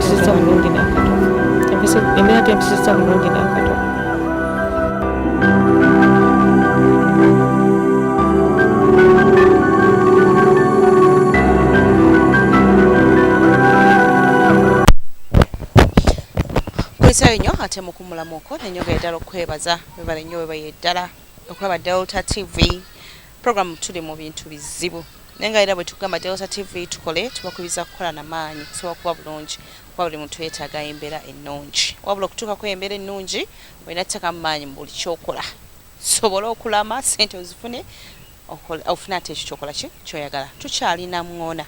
tempisizza bulungi n'akato. Embeera tempisizza bulungi n'akato. Sayo nnyo ate mukumulamuko nenyoga eddala okwebaza webale nnyo webaye eddala okulaba Delta TV program tuli mu bintu bizibu naye nga era bwe tugamba Delta TV tukole tubakubiza kukola n'amaanyi kusobola kuba bulungi kuba buli muntu yeetaaga embeera ennungi wabula okutuukako embeera ennungi olina tteka mu maanyi mu buli kyokola sobola okulama ssente ozifune ofune ate ekyo kyokola ki kyoyagala tukyalina Omwaana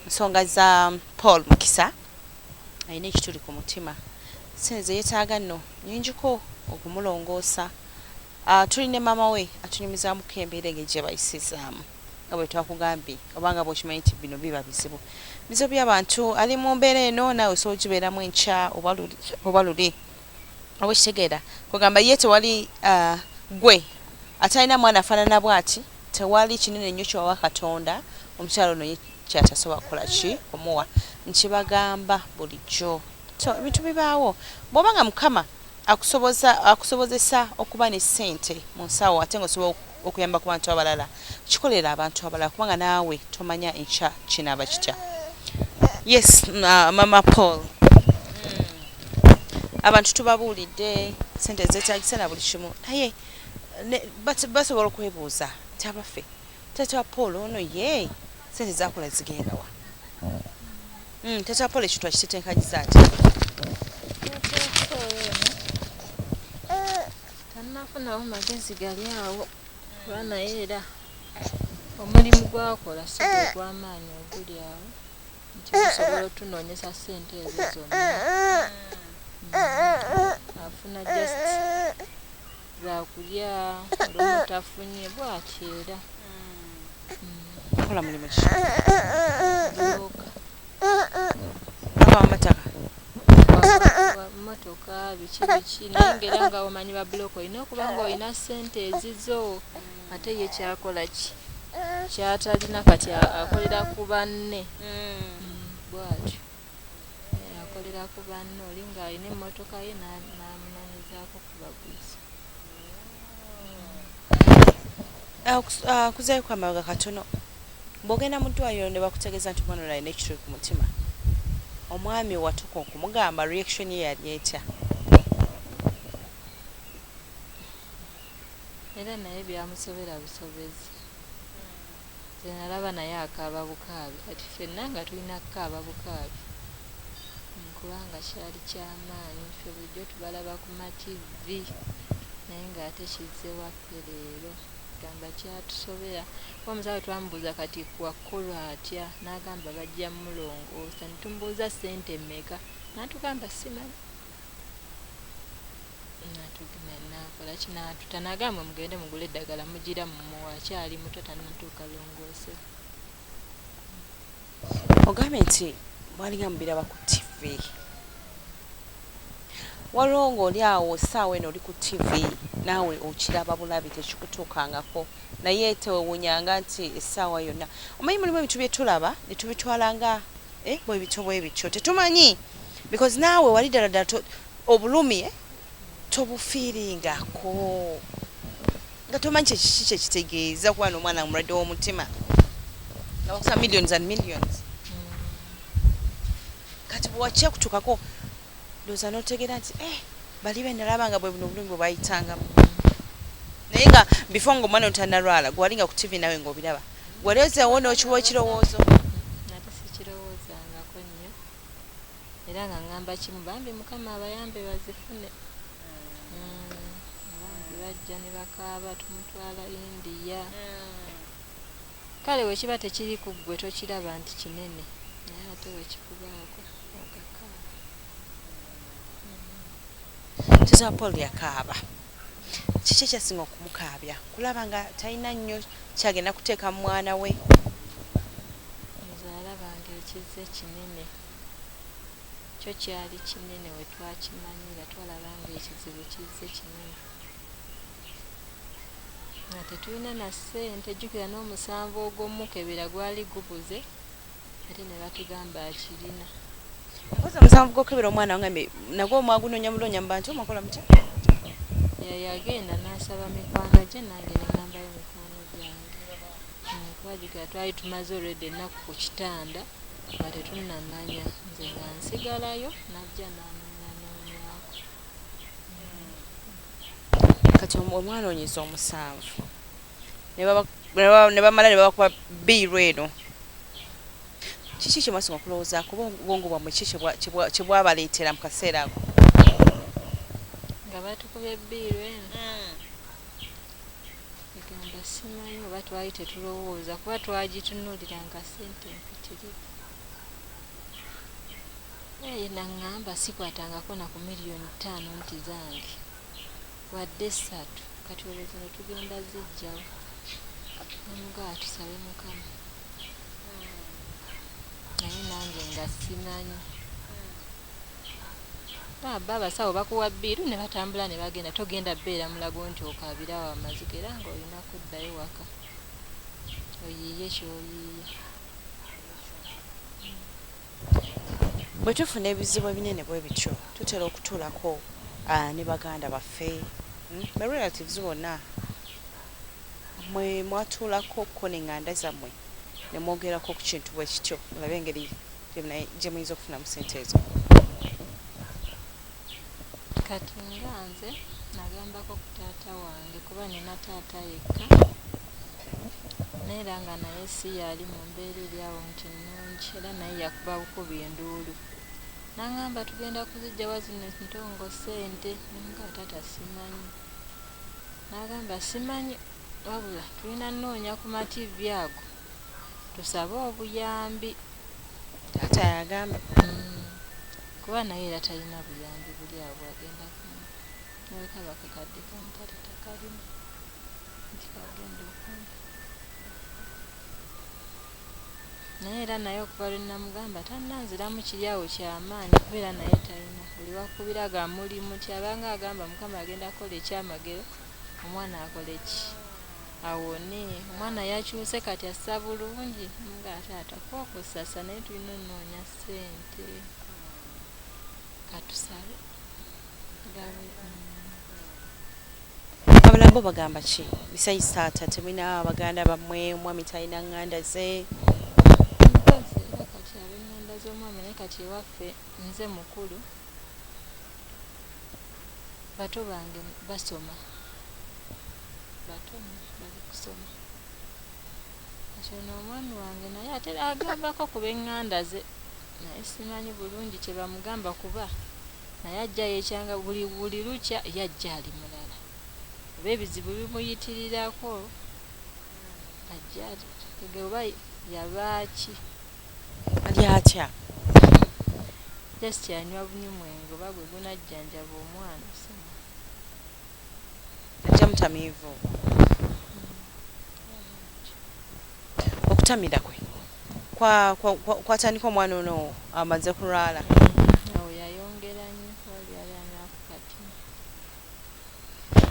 nsonga za Paul Mukisa ayina ekituli ku mutima senze yetaaga nno nyinjiko okumulongoosa tuli ne mama we atunyumizaamu embeera engeri gye bayisizaamu nga bwe twakugambye obanga bw'okimanyi nti bino biba bizibu by'abantu ali mu mbeera eno naawe osobola ogibeeramu enkya oba luli oba ekitegeera kugamba ye tewali gwe atalina mwana afaanana bw'ati tewali kinene nnyo kyowa Katonda omukyalo ono kyatasobola kukola ki kumuwa nkibagamba bulijjo ebintu bibaawo bw'oba nga Mukama akusobozesa okuba ne ssente mu nsawo ate ng'osobola okuyamba ku bantu abalala kikolera abantu abalala kubanga naawe tomanya enkya kinaaba kitya. Yes, Mama Paul, abantu tubabuulidde ssente zeetaagisa na buli kimu naye basobola okwebuuza nti abaffe taata wa Paul ono ye ssente zaakola zigenda wa? Taata wa Paul ekintu akiteteekanyiza ati tannafunawo magezi gali awo kuba naye era omulimu gwakola si gwe gw'amaanyi oguli awo nti gusobola otunoonyesa ssente ezo zonna afuna just zakulya olwomutafunye bwakyera akola mulimu ki amataka motoka biki naye ngera nga omanyi ba buloko olina okuba nga olina ssente ezizo ate ye kyakola ki kyatalina kati akolera ku banne bwatyo akolera ku banne oli nga alina emmotoka ye n'amunanyizaako ku baguzi. Kuzayo kwamabanga katono bw'ogenda mu ddwaliro ne bakutegeeza nti omwana ono alina ekituli ku mutima omwami watuka okumugamba reaction ye yali etya? Era naye byamusobera busobezi ze nalaba naye akaaba bukaabi kati ffenna nga tulina kukaaba bukaabi kubanga kyali kyamaanyi ffe bulijjo tubalaba ku mativi naye ng'ate kizze waffe leero gamba kyatusobera omusawo twamubuuza kati kwakolwa atya n'agamba bajja mulongoosa ne tumubuuza ssente mmeka n'atugamba simanyi nakola kinatuta n'agamba mugende mugule eddagala mugira mumuwa akyali muto tannatuuka longoose. Ogambye nti mwalinga mubiraba ku TV waliwo ng'oli awo essaawa eno oli ku TV naawe okiraba bulabi tekikutuukangako naye tewewunyanga nti essaawa yonna omanyi mulimu ebintu bye tulaba ne tubitwala nga bwe bityo tetumanyi because naawe wali ddala obulumi tobufiiringako nga tomanyi kiki kyekitegeeza kuba n'omwana mulwadde w'omutima nga bakusa millions and millions kati bwewakya kutuukako ndowooza n'otegeera nti bali be nalaba nga bwe buno obulumi bwe bayitangamu naye nga before ng'omwana otannalwala gwalinga ku TV nawe ng'obiraba gwali ozeewo n'okiwa ekirowoozo nate sikirowoozangako nnyo era nga ngamba kimu bambi Mukama abayambe bazifune abambi bajja ne bakaaba tumutwala India kale wekiba tekiri ku ggwe tokiraba nti kinene naye ate wekikubaako okakaaba. Tata Paul yakaaba kiki ekyasinga okumukaabya kulaba nga talina nnyo kyagenda kuteeka mu mwana we muzaala bange ekizze kinene kyo kyali kinene we twakimanyira twalaba nga ekizibu kizze kinene nga tetulina na ssente jjukira n'omusanvu ogw'omukebera gwali gubuze ate ne batugamba akirina Mpoza musanvu gw'okebera omwana wange nagwo omwagunonya mulonya mbanti omukola mutya? Yagenda n'asaba mikwano gye nange ne ŋŋambayo mikwano gyange. Kuba gikira twali tumaze olwedde ennaku ku kitanda nga tetunnamanya, nze nga nsigalayo najja n'anoonyaako. Kati omwana onyiza omusanvu ne bamala ne babakuba bbiiru eno, kiki kye mwasoma okulowoozaako obwongo bwammwe kiki kye bwabaleetera mu kaseera ako? Nga batukubye bbiiru eno egamba simanyi oba twali tetulowooza kuba twagitunuulira nga ssente mpitirivu. Naŋŋamba sikwatangako na ku miliyoni 5 nti zange wadde 3 kati olwo zino tugenda zijjawo. Namugaa tusabe Mukama naye nange nga simanyi. Baba abasawo bakuwa bbiiru ne batambula ne bagenda, togenda bbeera mulago nti okaabirawo amaziga era nga olina kuddayo waka oyiiye ky'oyiiye. Bwe tufuna ebizibu ebinene bwe bityo tutera okutuulako ne baganda baffe be relatives bonna mwe mwatuulako ko n'eŋŋanda zammwe ne mwogerako ku kintu bwe kityo olabe engeri gye muyinza okufunamu ssente ezo. Kati nga nze nagambako ku taata wange kuba nina taata yekka neera nga naye si yali mu mbeera eri awo nti nnungi era naye yakuba bukubi enduulu. Naŋŋamba tugenda kuzijjawa zino ntongo ssente nga taata simanyi. N'agamba simanyi wabula tulina nnoonya ku mativi ago tusabe obuyambi. Taata yagamba kuba naye era talina buyambi buli awo bwagenda noleka bakakadde kamu kati takalina nti kagenda okumpi. Naye era naye okuva lwe namugamba tannanziramu kiri awo kyamaanyi kubeera naye talina buli wakubiraga mulimu kyabanga agamba Mukama agenda akola ekyamagero omwana akole ki awone. Omwana yakyuse kati assa bulungi nga taata kwokusasa naye tulina onnoonya ssente katusabe gabe. Abalala bo bagamba ki? Besides taata temulina baganda bammwe, omwami talina ŋŋanda ze? Era kati ab'eŋŋanda z'omwami naye kati ewaffe nze mukulu bato bange basoma batono bali kusoma. Kati ono omwami wange naye ate agambako ku b'eŋŋanda ze naye simanyi bulungi kye bamugamba kuba naye ajjayo ekyanga buli lukya yajja ali mulala oba ebizibu bimuyitirirako ajja ege oba yabaaki Ali atya? just anywa bunyumwengo oba gwe gunajjanjaba omwana Ajja mutamiivu. Okutamira kwe kwatandika omwana ono amaze kulwala. awo yayongera nnyo wali ali anywaku kati.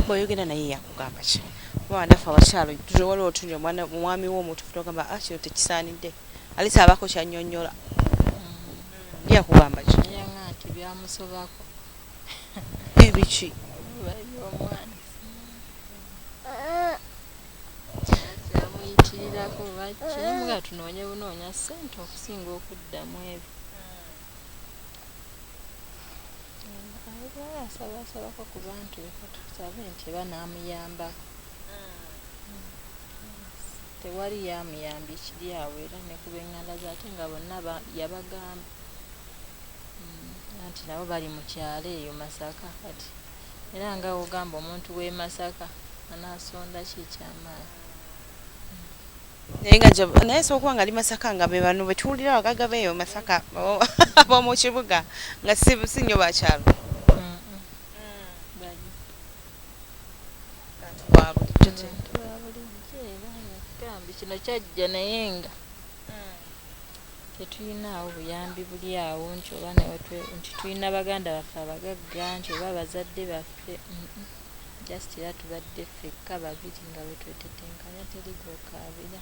Bw'oyogera naye yakugamba ki? Kuba ndaffe abakyalo tuwaliwo otunja omwami w'omutufu togamba kino tekisaanidde alisa abako kyannyonnyola. Yakugamba ki? Yanga nti byamusobako Ebiki? omwana kyamuyitirirako bakimuga tunoonye bunoonya ssente okusinga okuddamu ebyo. Asabasabako ku bantu leka tusabe nti eba n'amuyambako. Tewali yamuyambye kiri awo era ne ku b'eŋŋanda ze ate nga bonna yabagamba nti nabo bali mu kyalo eyo Masaka kati era nga ogamba omuntu w'e Masaka anaasonda ki ekyamaanyi. Naye sookuba nga ali Masaka nga be bano betuwulira abagagga beeyo Masaka ab'omu kibuga nga si nnyo bakyalo. Kino kyajja naye nga tetulinaawo buyambi buli awo nti oba nti tulina baganda baffe abagagga nti oba abazadde baffe just era tubadde ffekka babiri nga bwe twetetenkanya teri gw'okaabira.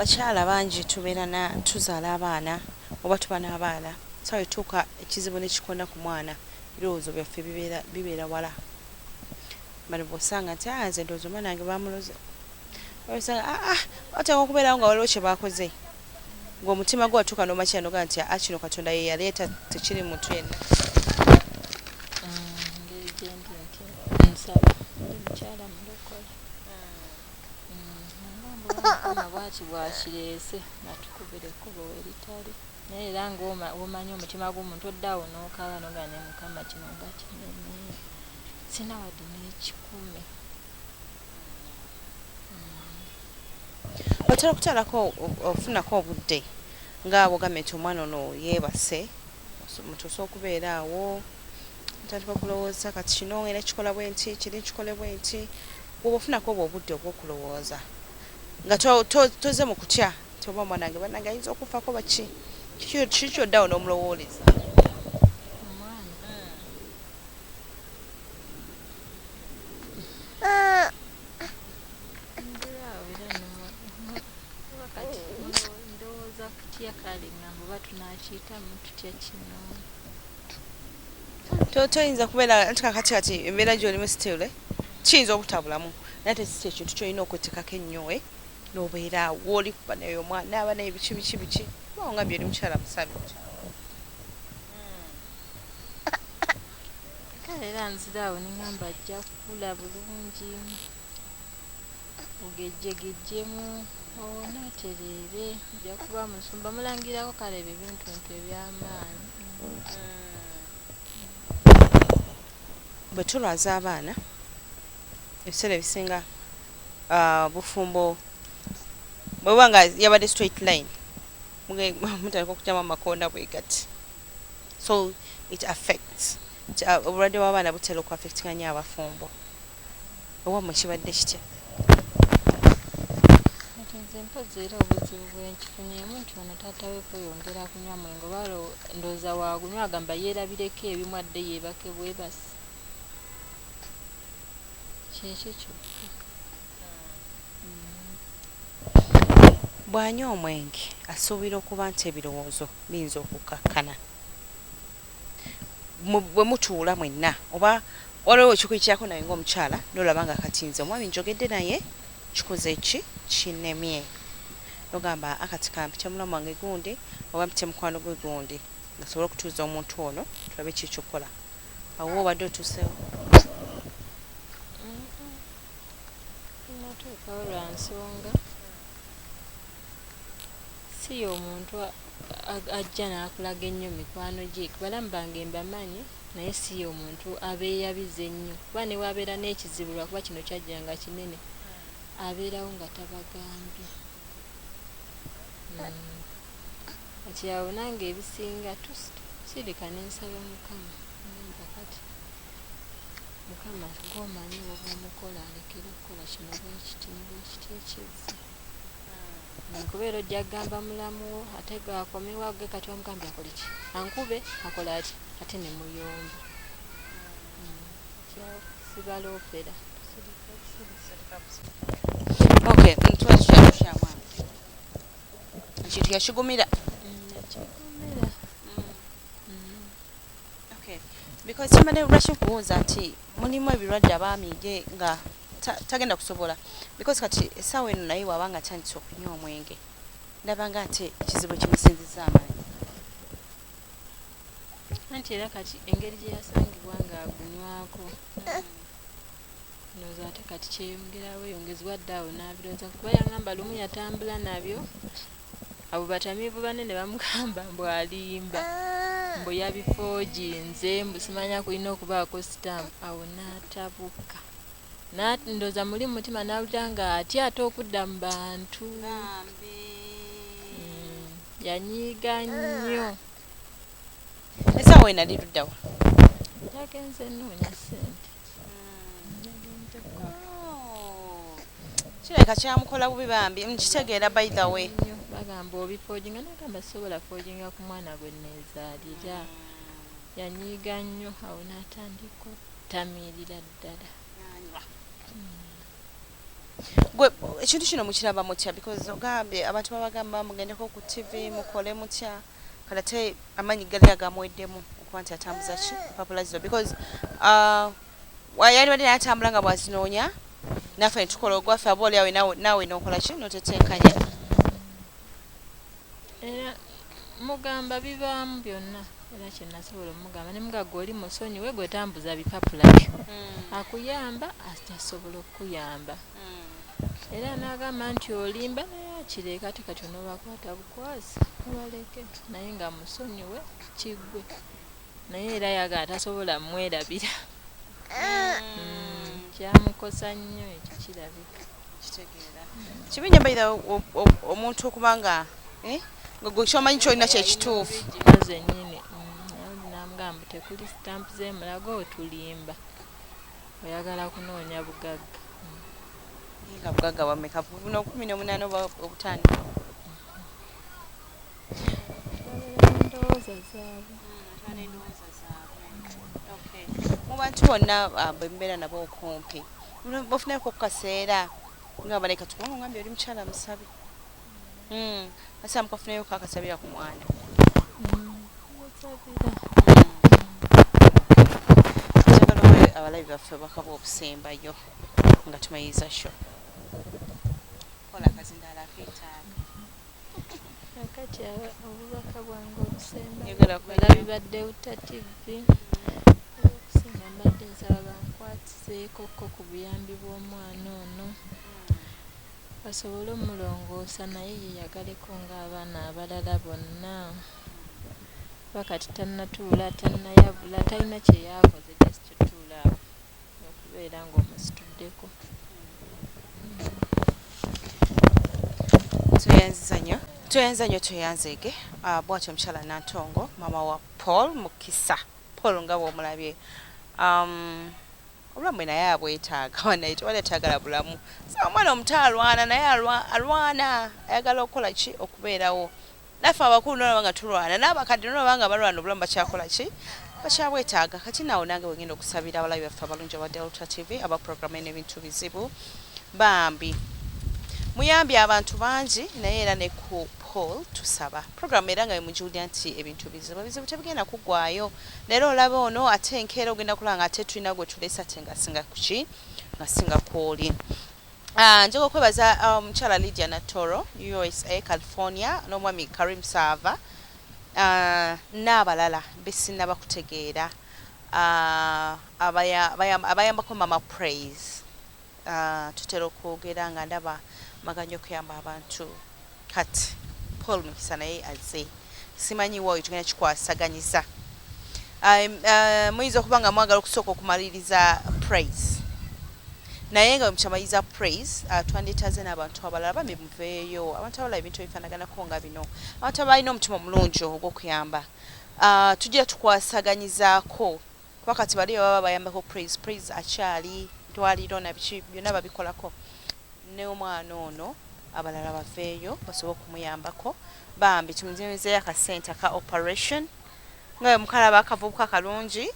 bakyala bangi tubeera tuzaala abaana oba tuba n'abaana sawa etuuka ekizibu nekikona ku mwana ebirowoozo byaffe bibeera wala bano bw'osanga nti nze ndowooza omwana wange bamuloze osanga bateeka okubeerawo nga waliwo kye baakoze ng'omutima gwe watuuka n'omakira noga nti kino katonda ye yaleeta tekiri muntu yenna. Engeri gyendi nti nsaba ndi mukyala mulokole nangambula bwaki bwakireese natukubira ekkubo weritali naye era ng'omanyi omutima gw'omuntu oddaawo n'okaaba noga ne mukama kino nga kinene sina wadde n'ekikumi. Otera okutalako ofunako obudde ng'abo gambe nti omwana ono yeebase mutuuse okubeera awo ntandika okulowooza kati kino era kikola bwe nti kiri kikole bwe nti bw'oba ofunako obwo obudde obw'okulowooza nga toze mu kutya nti oba omwana wange bannange ayinza okufaako baki kiki kyoddawo n'omulowooleza toyinza kubeera anti kakati embeera gy'olimu situle kiyinza obutabulamu naye ate si ekintu kyolina okwetekako ennyo n'obeera awo oli kuba naye omwana aba naye biki kubawo nga byoli mukyala musabi kale era nzira awo neŋŋamba ajja kukula bulungi ogejjegejjemu onatereere ajja kuba musumba mulangirako kale ebyo bintu eby'amaanyi. bwe tulwaza abaana ebiseera ebisinga bufumbo bwe buba nga yabadde straight line mutandika okutyamu amakonda bwe gati so it affects obulwadde bw'abaana butera okuaffectinganya abafumbo owammwe kibadde kitya nze mpozi era obuzibu bwenkifunyemu nti ono taata we kweyongera kunywa mwenge oba ndowooza waagunywa agamba yeerabireko ebimu adde yeebake bwebasi kyekyo kyokka. bw'anywa omwenge asuubira okuba nti ebirowoozo biyinza okukkakkana bwe mutuula mwenna oba waliwo ekikuyikyako naye ng'omukyala n'olaba nga kati nze omwami njogedde naye kikoze ki kinnemye nogamba akati kampita mulamu wange gundi oba mpite mukwano gwe gundi ngasobole okutuuza omuntu ono tulabe kikyokola awo obadde otuusewo natuukawo lwa nsonga si omuntu ajja n'akulaga ennyo mikwano gye balamu bange mbamanyi naye si omuntu abeeyabiza ennyo kuba ne wabeera n'ekizibu lwakuba kino kyajja nga kinene abeerawo nga tabagambye kati awo nange ebisinga sirika nensaba mukama ngamba kati mukama gomanyi woba omukola alekera okukola kino bwekiti nebwekiti ekizza nkubeera ojja kugamba mulamu wo ate gakomewo ge kati wamugambye akole ki ankube akola ati ate ne muyomba sibaloopera okay ntwakyamu ekintu yakigumira okay because somebody rush okuwooza nti mulimu ebirwadde abaamige nga tagenda kusobola because kati essaawa eno naye waaba nga tandise okunywa omwenge ndaba nga ate ekizibu kimusinziza amaanyi anti era kati engeri gye yasangibwa ng'agunywako ndowooza ate kati kyeyongerawo yongezebwa dde awo n'abirowooza kuba yaŋŋamba lumu yatambula nabyo abo batamiivu banene bamugamba mbwalimba mbu yabifooginze mbu simanya kulina okubaako sitampu awo n'atabuka ndowooza muli mu mutima n'awulira nga atya ate okudda mu bantu yanyiiga nnyo essaawa enali luddawa yagenze nnoonya ssente kireka kyamukola bubi bambi nkitegeera by the way bagamba obifooginga nagamba sobola fooginga ku mwana gwe neezaalira yanyiiga nnyo awo n'atandika otamiirira ddala gwe ekintu kino mukiraba mutya because ogambye abantu babagamba mugendeko ku TV mukole mutya kalate amanyi gali agamweddemu okuba nti atambuza ki popularizo because wayali wadde natambula nga bwazinoonya naffe netukola ogwaffe aba oli awe naawe nokola ki notetenkanya era mugamba bibaamu byonna era kyenasobola omugamba ne mugagga oli musonyiwe gwe tambuza bipapula byo akuyamba atasobola okukuyamba era n'agamba nti olimba naye akireka ate kati onoobakwata bukwasi obaleke naye nga musonyiwe kiggwe naye era yaga atasobola mwerabira kyamukosa nnyo ekyo kirabika kitegeera kibinya mbaira omuntu okuba nga nga gwe kyomanyi kyolina kyekituufu gimaze nnyini namugamba tekuli sitampu z'emulago otulimba oyagala kunoonya bugagga nga bugagga bwameka buno 18 oba obutandika endowooza zaabwe mu bantu bonna bwe mbeera nabo okumpi bafuneko kukaseera nga baleka tukubanga ngambye oli mukyala musabi asa mukafunayo kakasabira ku mwana njagala owe abalabi baffe bakaba obusembayo nga tumayiza sho kola akazindala aketaaga akati obubaka bwange Njagala obusembalabi badde uta TV okusinga mbadde nsaba bankwatiseeko ku buyambi bw'omwana ono basobole omulongoosa naye yeyagaleko ng'abaana abalala bonna bakati tannatuula tannayabula talina kyeyaakoze just tutuula awo okubeera ng'omusituddeko tweyanziza nnyo tweyanzeege bwatyo omukyala Nantongo mama wa Paul Mukisa Paul nga bw'omulabye obulamu naye abwetaaga wanaye tewali atagala bulamu omwana omuto alwana naye alwana ayagala okukola ki okubeerawo naffe abakulu nolaba nga tulwana n'abakadde nolaba nga balwana obulamu bakyakola ki bakyabwetaaga kati naawe nange wegenda okusabira abalabi baffe abalungi aba Delta TV aba programu Ebintu Bizibu bambi muyambye abantu bangi naye era ne ku Paul tusaba programu era nga bemujulira nti Ebintu Bizibu tebigenda kuggwayo leero olaba ono ate enkeera ogenda kulaba nga ate tulina gwe tulesa ate nga singa kuki nga singa kwoli njoga okwebaza omukyala Lydia Natoro USA California n'omwami Karim Sava n'abalala besinaba kutegeera abayambako mama praise tutera okwogera nga ndaba maganya okuyamba abantu kati Paul Mukisa naye azze simanyi woyo tugenda kikwasaganyiza muyinza okuba nga mwagala okusooka okumaliriza praise naye nga mukyamaliriza praise twandetaze n'abantu abalala bambi muveeyo abantu abalala ebintu ebifaanaganako nga bino abantu abalina omutima omulungi ogw'okuyamba tujja tukwasaganyizaako kuba kati bali baba bayambako praise akyali twaliro nabiki byonna babikolako ne omwana ono abalala baveeyo basobole okumuyambako bambi tumuzeeyo akasente ka operation nga mukalaba akavubuka kalungi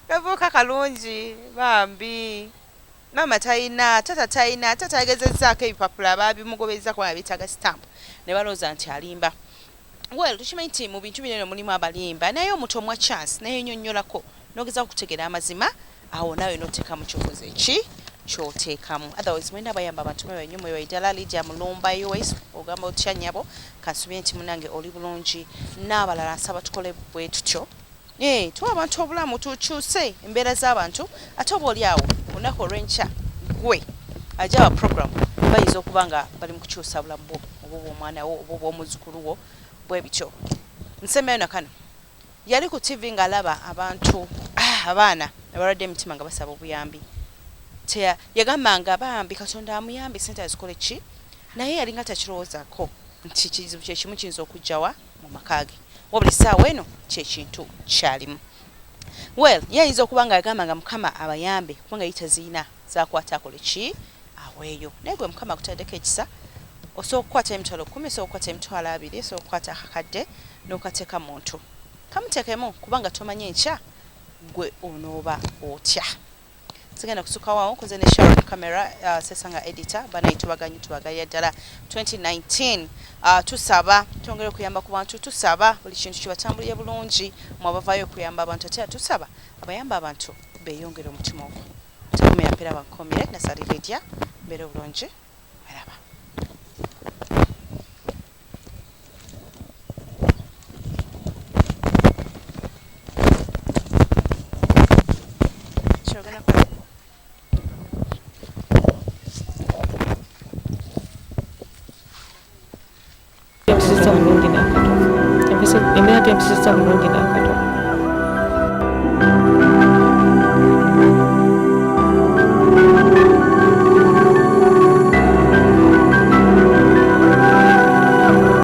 kavubuka kalungi bambi mama tayina tata yagezezzaako ebipapula babimugobeza kuba bitaga stamp ne balooza nti alimba well tukimanyi nti mu bintu bino mulimu abalimba naye omuntu omwa chance naye nnyonnyolako n'ogeza okutegeera amazima awo nawe n'oteekamu kyokoze ki kyoteekamu otherwise mwenda bayamba abantu mwebanyo mwebaidala Lydia Mulumba US ogamba otya nnyabo kansubye nti munange oli bulungi n'abalala nsaba tukole bwe tutyo tuwa abantu obulamu tukyuse embeera z'abantu ate oba oli awo olunaku olw'enkya gwe ajja aba programu bayinza okuba nga bali mu kukyusa bulamu bwo oba obw'omwana wo oba obw'omuzukulu wo bwe bityo nsembeyo nakano yali ku TV ng'alaba abantu abaana abalwadde emitima nga basaba obuyambi yagambanga bambi Katonda amuyambi sente azikole ki naye yali nga takirowoozaako nti kizibu kyekimu kiyinza okujjawa mu makaage wabula essaawa eno kyekintu kyalimu well yayinza okuba nga yagambanga Mukama abayambe kubanga yitaziina zakwata akole ki aweeyo naye gwe Mukama akutaddeko ekisa osobola okukwata emitwalo 10 osobola okukwata emitwalo 2 osobola okukwata akakadde n'okateeka muntu kamuteekemu kubanga tomanyi enkya gwe onooba otya sigenda kusukawo nkoze ne shout camera sesanga editor banayitubaganye tubagaya ddala 2019 tusaba twongere kuyamba ku bantu tusaba buli kintu kibatambulire bulungi mwabavayo kuyamba abantu ate tusaba abayamba abantu beyongere omutima ogwo takumira mpera bakomire nasaliridya mbere bulungi meraba Embeera empisa bulungi n'akatono.